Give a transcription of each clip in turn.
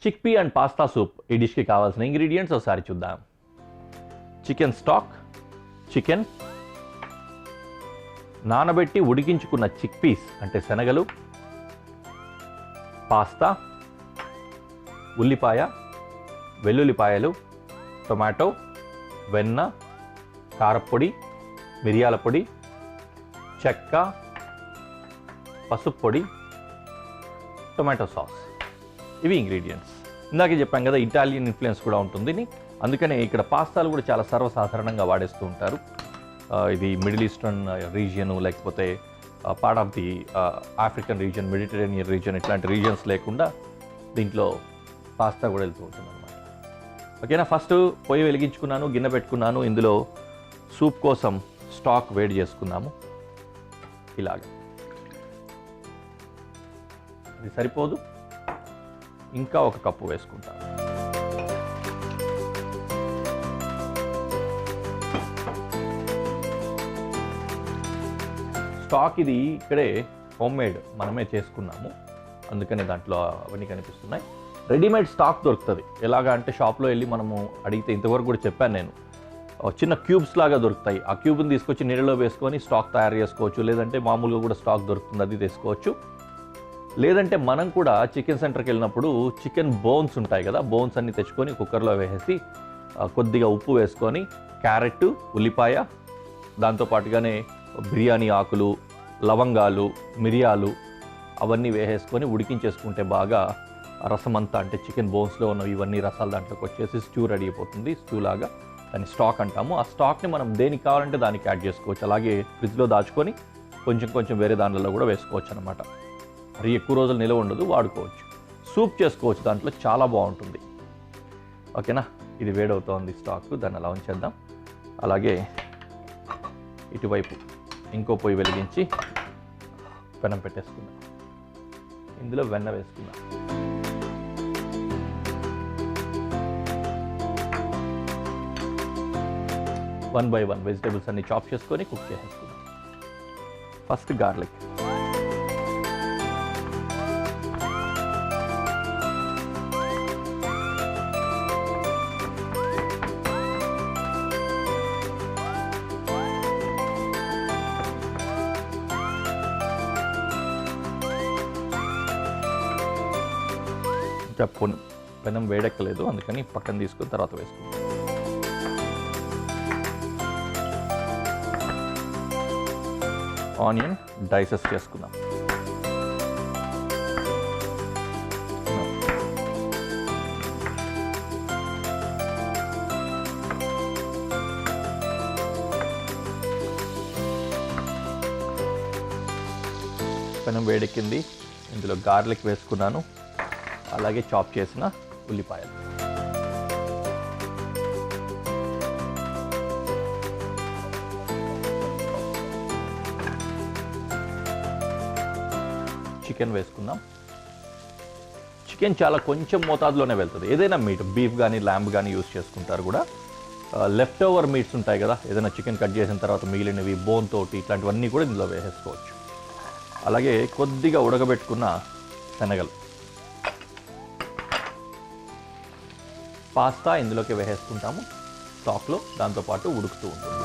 Chickpea and pasta soup ఈ డిష్కి కావాల్సిన ingredients ఒకసారి చూద్దాం. చికెన్ స్టాక్, చికెన్, నానబెట్టి ఉడికించుకున్న చిక్పీస్ అంటే శనగలు, పాస్తా, ఉల్లిపాయ, వెల్లుల్లిపాయలు, టొమాటో, వెన్న, కారప్పొడి, మిరియాల పొడి, చెక్క, పసుపు పొడి, టొమాటో సాస్. ఇవి ఇంగ్రీడియంట్స్. ఇందాకే చెప్పాం కదా ఇటాలియన్ ఇన్ఫ్లుయెన్స్ కూడా ఉంటుంది, అందుకనే ఇక్కడ పాస్తాలు కూడా చాలా సర్వసాధారణంగా వాడేస్తూ ఉంటారు. ఇది మిడిల్ ఈస్టర్న్ రీజియన్, లేకపోతే part of the African region, Mediterranean region, ఇట్లాంటి రీజియన్స్ లేకుండా దీంట్లో పాస్తా కూడా వెళ్తూ ఉంటుంది అనమాట. ఓకేనా, ఫస్ట్ పొయ్యి వెలిగించుకున్నాను, గిన్నె పెట్టుకున్నాను. ఇందులో సూప్ కోసం స్టాక్ వేడి చేసుకున్నాము. ఇలాగ ఇది సరిపోదు, ఇంకా ఒక కప్పు వేసుకుంటాను. స్టాక్ ఇది ఇక్కడే హోమ్ మేడ్, మనమే చేసుకున్నాము, అందుకనే దాంట్లో అవన్నీ కనిపిస్తున్నాయి. రెడీమేడ్ స్టాక్ దొరుకుతుంది. ఎలాగా అంటే షాప్లో వెళ్ళి మనము అడిగితే, ఇంతవరకు కూడా చెప్పాను నేను, చిన్న క్యూబ్స్ లాగా దొరుకుతాయి. ఆ క్యూబ్ని తీసుకొచ్చి నీళ్ళలో వేసుకొని స్టాక్ తయారు చేసుకోవచ్చు, లేదంటే మామూలుగా కూడా స్టాక్ దొరుకుతుంది, అది తీసుకోవచ్చు. లేదంటే మనం కూడా చికెన్ సెంటర్కి వెళ్ళినప్పుడు చికెన్ బోన్స్ ఉంటాయి కదా, బోన్స్ అన్ని తెచ్చుకొని కుక్కర్లో వేసేసి కొద్దిగా ఉప్పు వేసుకొని క్యారెట్, ఉల్లిపాయ, దాంతోపాటుగానే బిర్యానీ ఆకులు, లవంగాలు, మిరియాలు అవన్నీ వేసేసుకొని ఉడికించేసుకుంటే బాగా రసం అంతా, అంటే చికెన్ బోన్స్లో ఉన్న ఇవన్నీ రసాలు దాంట్లోకి వచ్చేసి స్ట్యూ రెడీ అయిపోతుంది. స్ట్యూ లాగా దాన్ని స్టాక్ అంటాము. ఆ స్టాక్ని మనం దేనికి కావాలంటే దానికి యాడ్ చేసుకోవచ్చు. అలాగే ఫ్రిడ్జ్లో దాచుకొని కొంచెం కొంచెం వేరే దాంట్లో కూడా వేసుకోవచ్చు అనమాట. మరి ఎక్కువ రోజులు నిలవ ఉండదు, వాడుకోవచ్చు. సూప్ చేసుకోవచ్చు దాంట్లో, చాలా బాగుంటుంది. ఓకేనా, ఇది వేడవుతోంది స్టాక్, దాన్ని అలా ఉంచేద్దాం. అలాగే ఇటువైపు ఇంకో పొయ్యి వెలిగించి పెనం పెట్టేసుకుందాం. ఇందులో వెన్న వేసుకుందాం. వన్ బై వన్ వెజిటేబుల్స్ అన్ని చాప్ చేసుకొని కుక్ చేసేసుకుందాం. ఫస్ట్ గార్లిక్, పెనం వేడెక్కలేదు, అందుకని పక్కన తీసుకుని తర్వాత వేసుకుందాం. ఆనియన్ డైసెస్ చేసుకుందాం. పెనం వేడెక్కింది, ఇందులో గార్లిక్ వేసుకున్నాను, అలాగే చాప్ చేసిన ఉల్లిపాయలు. చికెన్ వేసుకుందాం. చికెన్ చాలా కొంచెం మోతాదులోనే వెళ్తుంది. ఏదైనా మీట్, బీఫ్ కానీ ల్యాంబ్ కానీ యూస్ చేసుకుంటారు కూడా. లెఫ్ట్ ఓవర్ మీట్స్ ఉంటాయి కదా, ఏదైనా చికెన్ కట్ చేసిన తర్వాత మిగిలినవి, బోన్ తోటి, ఇట్లాంటివన్నీ కూడా ఇందులో వేసేసుకోవచ్చు. అలాగే కొద్దిగా ఉడకబెట్టుకున్న శనగలు, పాస్తా ఇందులోకి వేసేసుకుంటాము స్టాక్లో, దాంతోపాటు ఉడుకుతూ ఉంటుంది.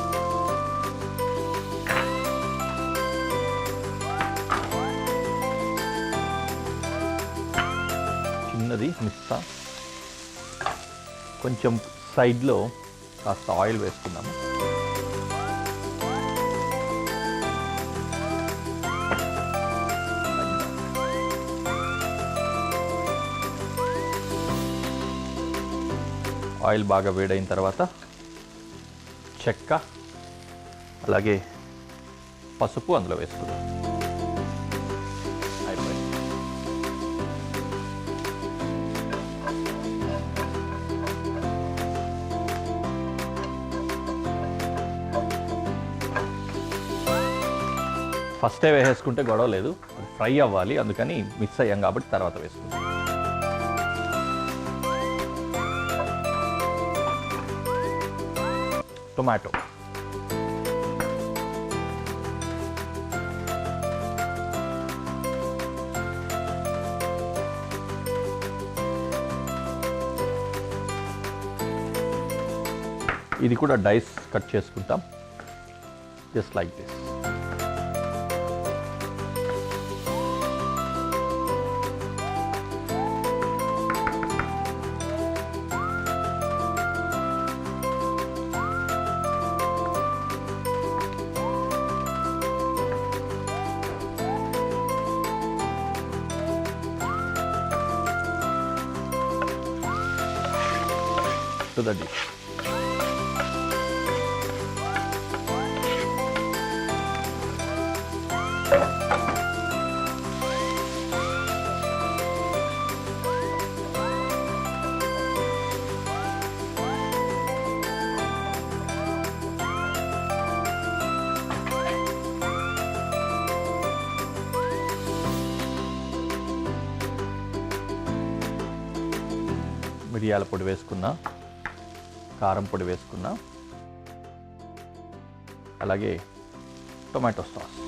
చిన్నది మిస్సా, కొంచెం సైడ్లో కాస్త ఆయిల్ వేసుకుందాము. ఆయిల్ బాగా వేడైన తర్వాత చెక్క, అలాగే పసుపు అందులో వేసుకుందాం. అయిపోయింది. ఫస్టే వేసేసుకుంటే గొడవ లేదు, అది ఫ్రై అవ్వాలి, అందుకని మిక్స్ అయ్యాం కాబట్టి తర్వాత వేసుకుందాం. టొమాటో, ఇది కూడా డైస్ కట్ చేసుకుంటాం, just like this. To the dish. మిరియాల పొడి వేసుకున్నా, కారం పొడి వేసుకున్నా, అలాగే టొమాటో సాస్.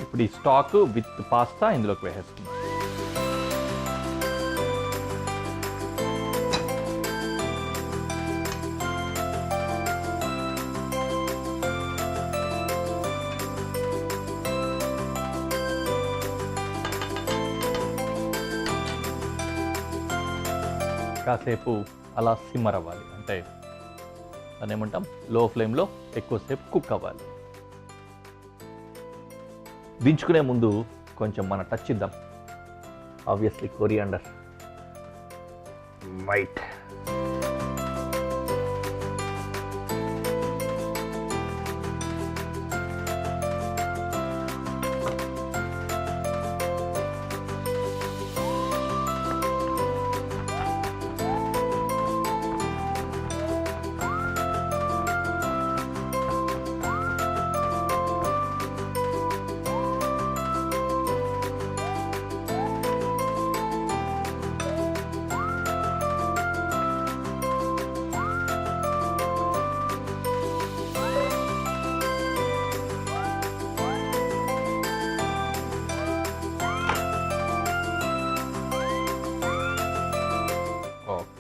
ఇప్పుడు ఈ స్టాక్ విత్ పాస్తా ఇందులోకి వేసేస్తున్నాం. కాసేపు అలా సిమ్మర్ అవ్వాలి, అంటే దాన్ని ఏమంటాం, లో ఫ్లేమ్లో ఎక్కువసేపు కుక్ అవ్వాలి. దించుకునే ముందు కొంచెం మన టచ్ ఇద్దాం. Obviously coriander, white,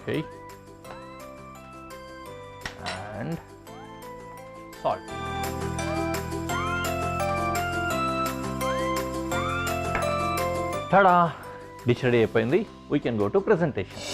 okay, and salt. tada, dish ready అయిపోయింది. We can go to presentation.